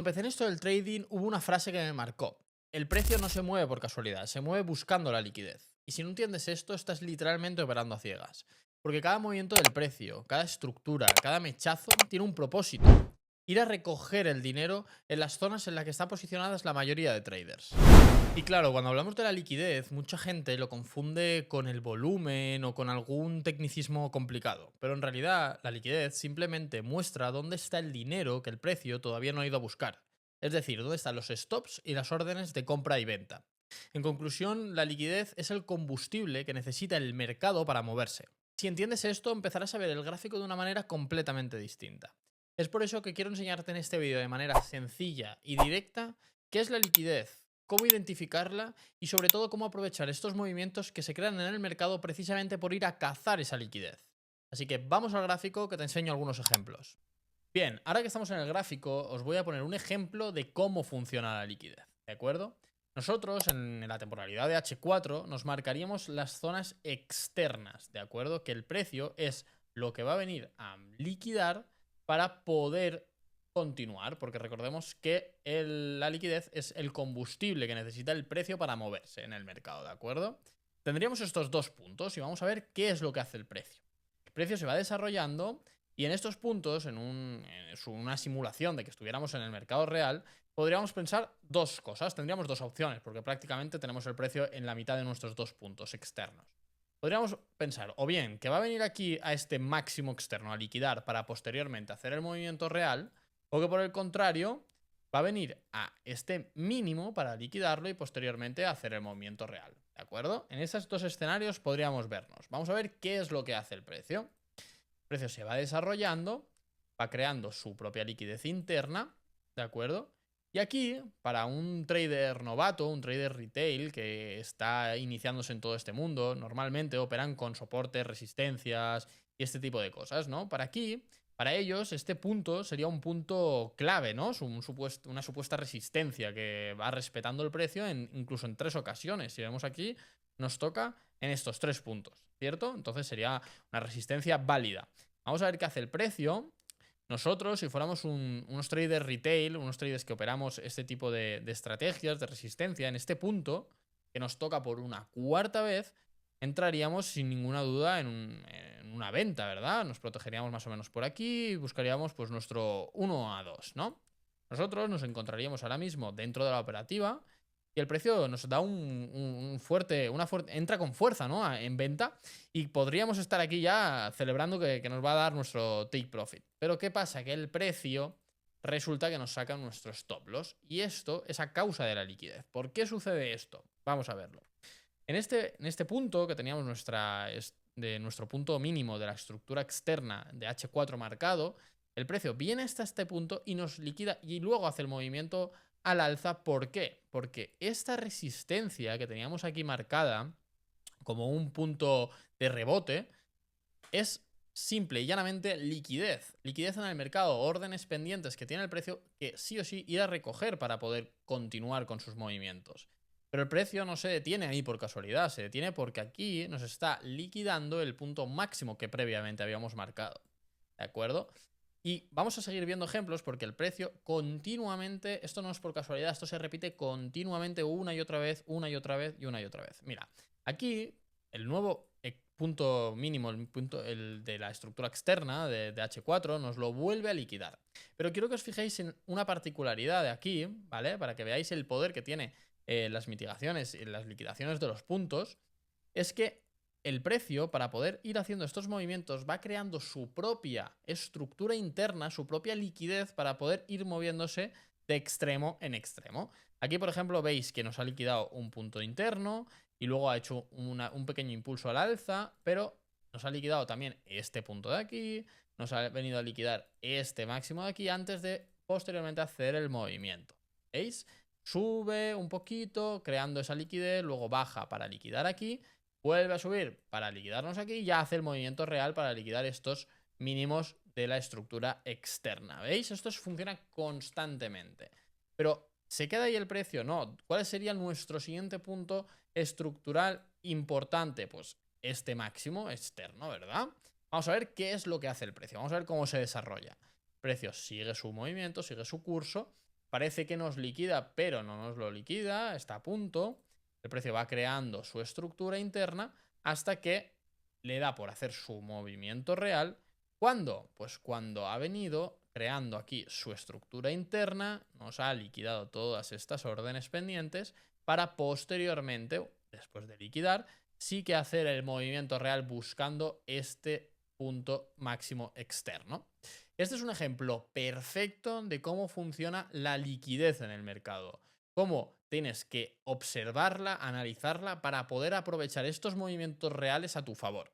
Empecé en esto del trading, hubo una frase que me marcó. El precio no se mueve por casualidad, se mueve buscando la liquidez. Y si no entiendes esto, estás literalmente operando a ciegas. Porque cada movimiento del precio, cada estructura, cada mechazo tiene un propósito. Ir a recoger el dinero en las zonas en las que están posicionadas la mayoría de traders. Y claro, cuando hablamos de la liquidez, mucha gente lo confunde con el volumen o con algún tecnicismo complicado. Pero en realidad, la liquidez simplemente muestra dónde está el dinero que el precio todavía no ha ido a buscar. Es decir, dónde están los stops y las órdenes de compra y venta. En conclusión, la liquidez es el combustible que necesita el mercado para moverse. Si entiendes esto, empezarás a ver el gráfico de una manera completamente distinta. Es por eso que quiero enseñarte en este vídeo de manera sencilla y directa qué es la liquidez, cómo identificarla y sobre todo cómo aprovechar estos movimientos que se crean en el mercado precisamente por ir a cazar esa liquidez. Así que vamos al gráfico que te enseño algunos ejemplos. Bien, ahora que estamos en el gráfico, os voy a poner un ejemplo de cómo funciona la liquidez, ¿de acuerdo? Nosotros en la temporalidad de H4 nos marcaríamos las zonas externas, ¿de acuerdo? Que el precio es lo que va a venir a liquidar para poder continuar, porque recordemos que la liquidez es el combustible que necesita el precio para moverse en el mercado, ¿de acuerdo? Tendríamos estos dos puntos y vamos a ver qué es lo que hace el precio. El precio se va desarrollando y en estos puntos, en una simulación de que estuviéramos en el mercado real, podríamos pensar dos cosas. Tendríamos dos opciones, porque prácticamente tenemos el precio en la mitad de nuestros dos puntos externos. Podríamos pensar, o bien, que va a venir aquí a este máximo externo a liquidar para posteriormente hacer el movimiento real, o que por el contrario, va a venir a este mínimo para liquidarlo y posteriormente hacer el movimiento real. ¿De acuerdo? En esos dos escenarios podríamos vernos. Vamos a ver qué es lo que hace el precio. El precio se va desarrollando, va creando su propia liquidez interna, ¿de acuerdo? Y aquí, para un trader novato, un trader retail que está iniciándose en todo este mundo, normalmente operan con soportes, resistencias y este tipo de cosas, ¿no? Para ellos, este punto sería un punto clave, ¿no? Una supuesta resistencia que va respetando el precio incluso en tres ocasiones. Si vemos aquí, nos toca en estos tres puntos, ¿cierto? Entonces sería una resistencia válida. Vamos a ver qué hace el precio. Nosotros, si fuéramos unos traders retail, unos traders que operamos este tipo de estrategias de resistencia, en este punto, que nos toca por una cuarta vez, entraríamos sin ninguna duda en una venta, ¿verdad? Nos protegeríamos más o menos por aquí y buscaríamos pues nuestro 1 a 2, ¿no? Nosotros nos encontraríamos ahora mismo dentro de la operativa y el precio nos da entra con fuerza, ¿no? En venta y podríamos estar aquí ya celebrando que nos va a dar nuestro take profit. Pero ¿qué pasa? Que el precio resulta que nos saca nuestro stop loss y esto es a causa de la liquidez. ¿Por qué sucede esto? Vamos a verlo. En este punto que teníamos de nuestro punto mínimo de la estructura externa de H4 marcado, el precio viene hasta este punto y nos liquida y luego hace el movimiento al alza. ¿Por qué? Porque esta resistencia que teníamos aquí marcada como un punto de rebote es simple y llanamente liquidez. Liquidez en el mercado, órdenes pendientes que tiene el precio que sí o sí ir a recoger para poder continuar con sus movimientos. Pero el precio no se detiene ahí por casualidad, se detiene porque aquí nos está liquidando el punto máximo que previamente habíamos marcado. ¿De acuerdo? Y vamos a seguir viendo ejemplos porque el precio continuamente, esto no es por casualidad, esto se repite continuamente una y otra vez, una y otra vez y una y otra vez. Mira, aquí el nuevo punto mínimo, el de la estructura externa de H4 nos lo vuelve a liquidar. Pero quiero que os fijéis en una particularidad de aquí, ¿vale? Para que veáis el poder que tiene las mitigaciones y las liquidaciones de los puntos, es que el precio, para poder ir haciendo estos movimientos, va creando su propia estructura interna, su propia liquidez para poder ir moviéndose de extremo en extremo. Aquí, por ejemplo, veis que nos ha liquidado un punto interno y luego ha hecho un pequeño impulso al alza, pero nos ha liquidado también este punto de aquí, nos ha venido a liquidar este máximo de aquí antes de posteriormente hacer el movimiento. ¿Veis? Sube un poquito, creando esa liquidez, luego baja para liquidar aquí, vuelve a subir para liquidarnos aquí y ya hace el movimiento real para liquidar estos mínimos de la estructura externa. ¿Veis? Esto funciona constantemente. Pero ¿se queda ahí el precio? No. ¿Cuál sería nuestro siguiente punto estructural importante? Pues este máximo externo, ¿verdad? Vamos a ver qué es lo que hace el precio. Vamos a ver cómo se desarrolla. El precio sigue su movimiento, sigue su curso parece que nos liquida, pero no nos lo liquida, está a punto. El precio va creando su estructura interna hasta que le da por hacer su movimiento real. ¿Cuándo? Pues cuando ha venido creando aquí su estructura interna, nos ha liquidado todas estas órdenes pendientes para posteriormente, después de liquidar, sí que hacer el movimiento real buscando este punto máximo externo. Este es un ejemplo perfecto de cómo funciona la liquidez en el mercado. Cómo tienes que observarla, analizarla para poder aprovechar estos movimientos reales a tu favor.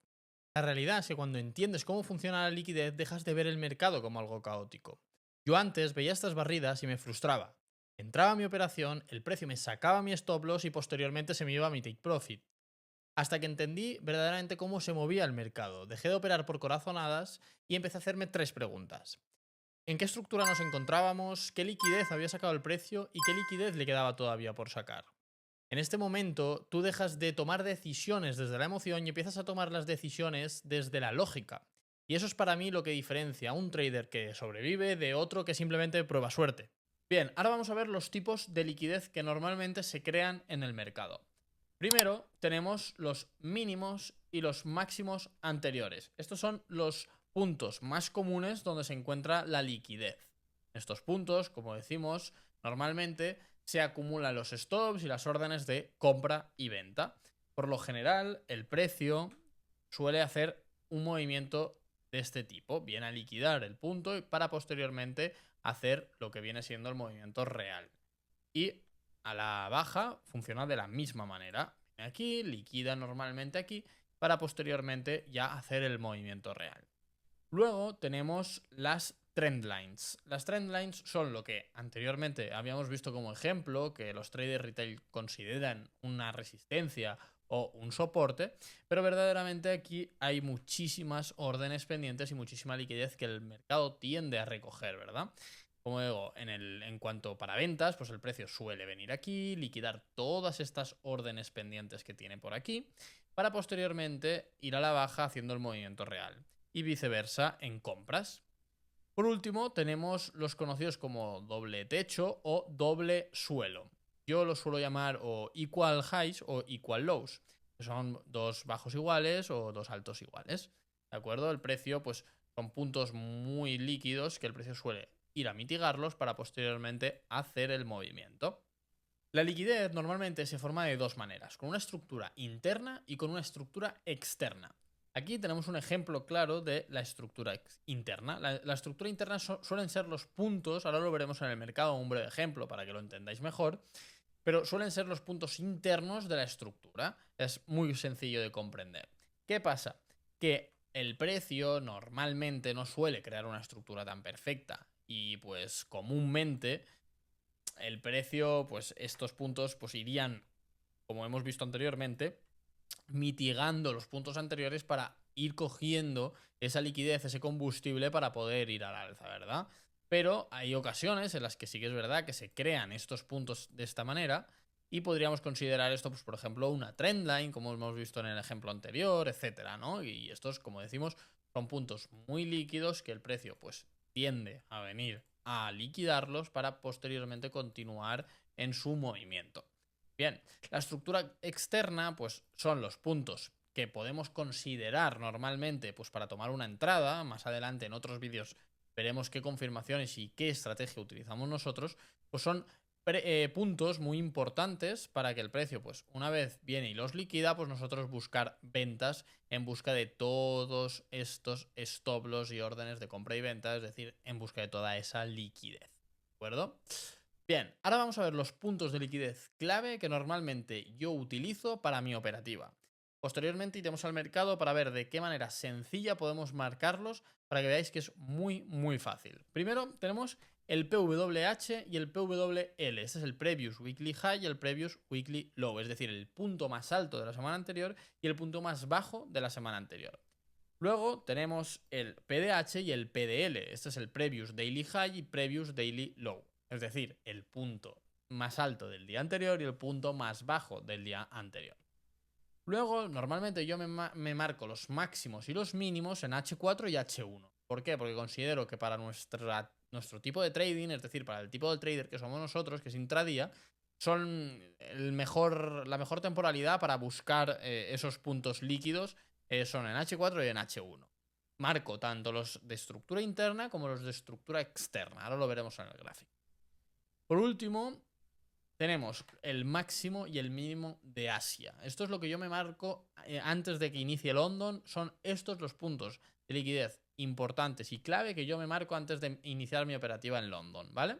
La realidad es que cuando entiendes cómo funciona la liquidez, dejas de ver el mercado como algo caótico. Yo antes veía estas barridas y me frustraba. Entraba a mi operación, el precio me sacaba mi stop loss y posteriormente se me iba a mi take profit. Hasta que entendí verdaderamente cómo se movía el mercado. Dejé de operar por corazonadas y empecé a hacerme 3 preguntas. ¿En qué estructura nos encontrábamos? ¿Qué liquidez había sacado el precio? ¿Y qué liquidez le quedaba todavía por sacar? En este momento, tú dejas de tomar decisiones desde la emoción y empiezas a tomar las decisiones desde la lógica. Y eso es para mí lo que diferencia a un trader que sobrevive de otro que simplemente prueba suerte. Bien, ahora vamos a ver los tipos de liquidez que normalmente se crean en el mercado. Primero, tenemos los mínimos y los máximos anteriores. Estos son los puntos más comunes donde se encuentra la liquidez. Estos puntos, como decimos, normalmente se acumulan los stops y las órdenes de compra y venta. Por lo general, el precio suele hacer un movimiento de este tipo. Viene a liquidar el punto para posteriormente hacer lo que viene siendo el movimiento real. Y a la baja funciona de la misma manera. Viene aquí, liquida normalmente aquí, para posteriormente ya hacer el movimiento real. Luego tenemos las trendlines. Las trendlines son lo que anteriormente habíamos visto como ejemplo, que los traders retail consideran una resistencia o un soporte, pero verdaderamente aquí hay muchísimas órdenes pendientes y muchísima liquidez que el mercado tiende a recoger, ¿verdad? Como digo, en cuanto para ventas, pues el precio suele venir aquí, liquidar todas estas órdenes pendientes que tiene por aquí, para posteriormente ir a la baja haciendo el movimiento real. Y viceversa en compras. Por último, tenemos los conocidos como doble techo o doble suelo. Yo los suelo llamar o equal highs o equal lows, que son dos bajos iguales o dos altos iguales. ¿De acuerdo? El precio, pues, son puntos muy líquidos que el precio suele ir a mitigarlos para posteriormente hacer el movimiento. La liquidez normalmente se forma de dos maneras, con una estructura interna y con una estructura externa. Aquí tenemos un ejemplo claro de la estructura interna. La estructura interna suelen ser los puntos, ahora lo veremos en el mercado, un breve ejemplo para que lo entendáis mejor, pero suelen ser los puntos internos de la estructura. Es muy sencillo de comprender. ¿Qué pasa? Que el precio normalmente no suele crear una estructura tan perfecta y pues comúnmente el precio, pues estos puntos pues irían, como hemos visto anteriormente, mitigando los puntos anteriores para ir cogiendo esa liquidez, ese combustible para poder ir al alza, ¿verdad? Pero hay ocasiones en las que sí que es verdad que se crean estos puntos de esta manera y podríamos considerar esto, pues por ejemplo, una trendline, como hemos visto en el ejemplo anterior, etcétera, ¿no? Y estos, como decimos, son puntos muy líquidos que el precio pues tiende a venir a liquidarlos para posteriormente continuar en su movimiento. Bien, la estructura externa pues son los puntos que podemos considerar normalmente pues para tomar una entrada. Más adelante en otros vídeos veremos qué confirmaciones y qué estrategia utilizamos nosotros. Pues son puntos muy importantes para que el precio, pues una vez viene y los liquida, pues nosotros buscar ventas en busca de todos estos stop loss y órdenes de compra y venta, es decir, en busca de toda esa liquidez. ¿De acuerdo? Bien, ahora vamos a ver los puntos de liquidez clave que normalmente yo utilizo para mi operativa. Posteriormente iremos al mercado para ver de qué manera sencilla podemos marcarlos para que veáis que es muy fácil. Primero tenemos el PWH y el PWL. Este es el Previous Weekly High y el Previous Weekly Low, es decir, el punto más alto de la semana anterior y el punto más bajo de la semana anterior. Luego tenemos el PDH y el PDL. Este es el Previous Daily High y Previous Daily Low. Es decir, el punto más alto del día anterior y el punto más bajo del día anterior. Luego, normalmente yo me marco los máximos y los mínimos en H4 y H1. ¿Por qué? Porque considero que para nuestro tipo de trading, es decir, para el tipo de trader que somos nosotros, que es intradía, son la mejor temporalidad para buscar esos puntos líquidos, son en H4 y en H1. Marco tanto los de estructura interna como los de estructura externa. Ahora lo veremos en el gráfico. Por último, tenemos el máximo y el mínimo de Asia. Esto es lo que yo me marco antes de que inicie London. Son estos los puntos de liquidez importantes y clave que yo me marco antes de iniciar mi operativa en London, ¿vale?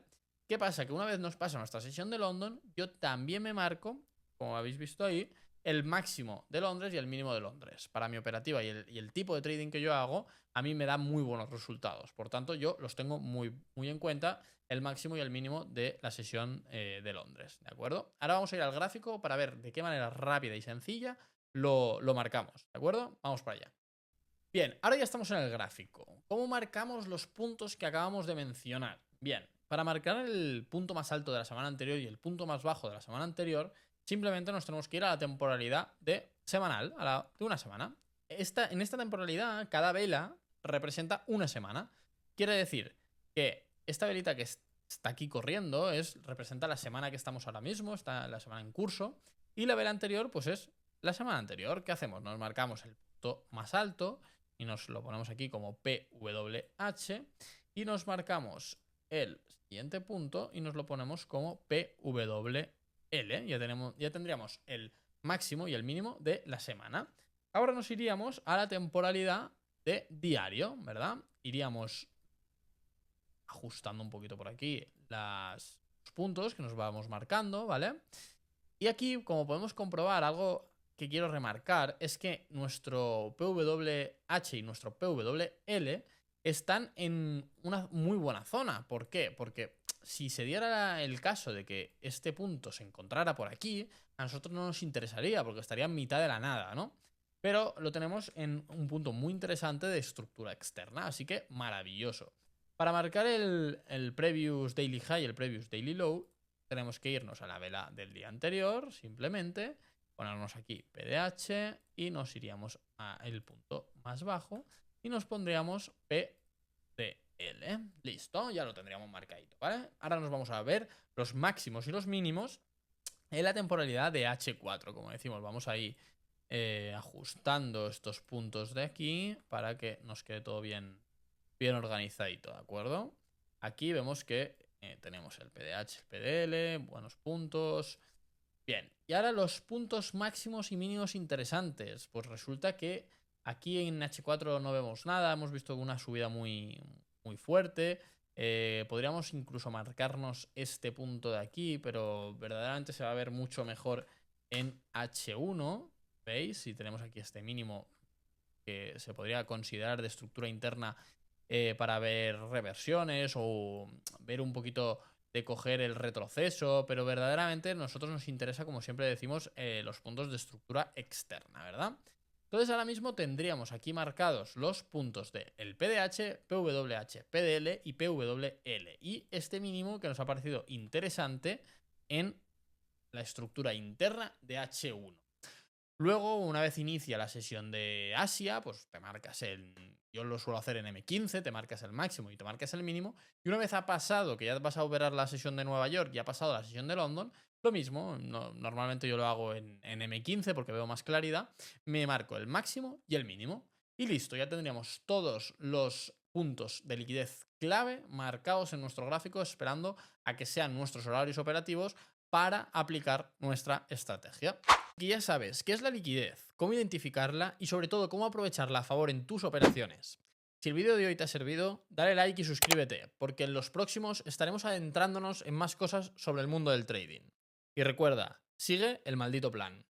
¿Qué pasa? Que una vez nos pasa nuestra sesión de London, yo también me marco, como habéis visto ahí, el máximo de Londres y el mínimo de Londres. Para mi operativa y el tipo de trading que yo hago, a mí me da muy buenos resultados. Por tanto, yo los tengo muy, muy en cuenta, el máximo y el mínimo de la sesión de Londres, ¿de acuerdo? Ahora vamos a ir al gráfico para ver de qué manera rápida y sencilla lo marcamos, ¿de acuerdo? Vamos para allá. Bien, ahora ya estamos en el gráfico. ¿Cómo marcamos los puntos que acabamos de mencionar? Bien, para marcar el punto más alto de la semana anterior y el punto más bajo de la semana anterior, simplemente nos tenemos que ir a la temporalidad de semanal, de una semana. En esta temporalidad, cada vela representa una semana. Quiere decir que esta velita que está aquí corriendo representa la semana que estamos ahora mismo, está la semana en curso, y la vela anterior, pues es la semana anterior. ¿Qué hacemos? Nos marcamos el punto más alto y nos lo ponemos aquí como PWH y nos marcamos el siguiente punto y nos lo ponemos como PWL. Ya tendríamos el máximo y el mínimo de la semana. Ahora nos iríamos a la temporalidad de diario, ¿verdad? Iríamos ajustando un poquito por aquí los puntos que nos vamos marcando, ¿vale? Y aquí, como podemos comprobar, algo que quiero remarcar es que nuestro PWH y nuestro PWL están en una muy buena zona. ¿Por qué? Porque si se diera el caso de que este punto se encontrara por aquí, a nosotros no nos interesaría porque estaría en mitad de la nada, ¿no? Pero lo tenemos en un punto muy interesante de estructura externa, así que maravilloso. Para marcar el previous daily high y el previous daily low, tenemos que irnos a la vela del día anterior, simplemente ponernos aquí PDH y nos iríamos al punto más bajo y nos pondríamos PDL. Listo, ya lo tendríamos marcadito, ¿vale? Ahora nos vamos a ver los máximos y los mínimos en la temporalidad de H4, como decimos. Vamos a ir ajustando estos puntos de aquí para que nos quede todo bien organizadito, ¿de acuerdo? Aquí vemos que tenemos el PDH, el PDL, buenos puntos. Bien, y ahora los puntos máximos y mínimos interesantes. Pues resulta que aquí en H4 no vemos nada, hemos visto una subida muy, muy fuerte. Podríamos incluso marcarnos este punto de aquí, pero verdaderamente se va a ver mucho mejor en H1. ¿Veis? Si tenemos aquí este mínimo que se podría considerar de estructura interna para ver reversiones o ver un poquito de coger el retroceso, pero verdaderamente a nosotros nos interesa, como siempre decimos, los puntos de estructura externa, ¿verdad? Entonces ahora mismo tendríamos aquí marcados los puntos de el PDH, PWH, PDL y PWL y este mínimo que nos ha parecido interesante en la estructura interna de H1. Luego, una vez inicia la sesión de Asia, pues te marcas yo lo suelo hacer en M15, te marcas el máximo y te marcas el mínimo. Y una vez ha pasado, que ya vas a operar la sesión de Nueva York y ha pasado la sesión de London, lo mismo, normalmente yo lo hago en M15 porque veo más claridad, me marco el máximo y el mínimo. Y listo, ya tendríamos todos los puntos de liquidez clave marcados en nuestro gráfico, esperando a que sean nuestros horarios operativos para aplicar nuestra estrategia. Y ya sabes qué es la liquidez, cómo identificarla y sobre todo cómo aprovecharla a favor en tus operaciones. Si el vídeo de hoy te ha servido, dale like y suscríbete, porque en los próximos estaremos adentrándonos en más cosas sobre el mundo del trading. Y recuerda, sigue el maldito plan.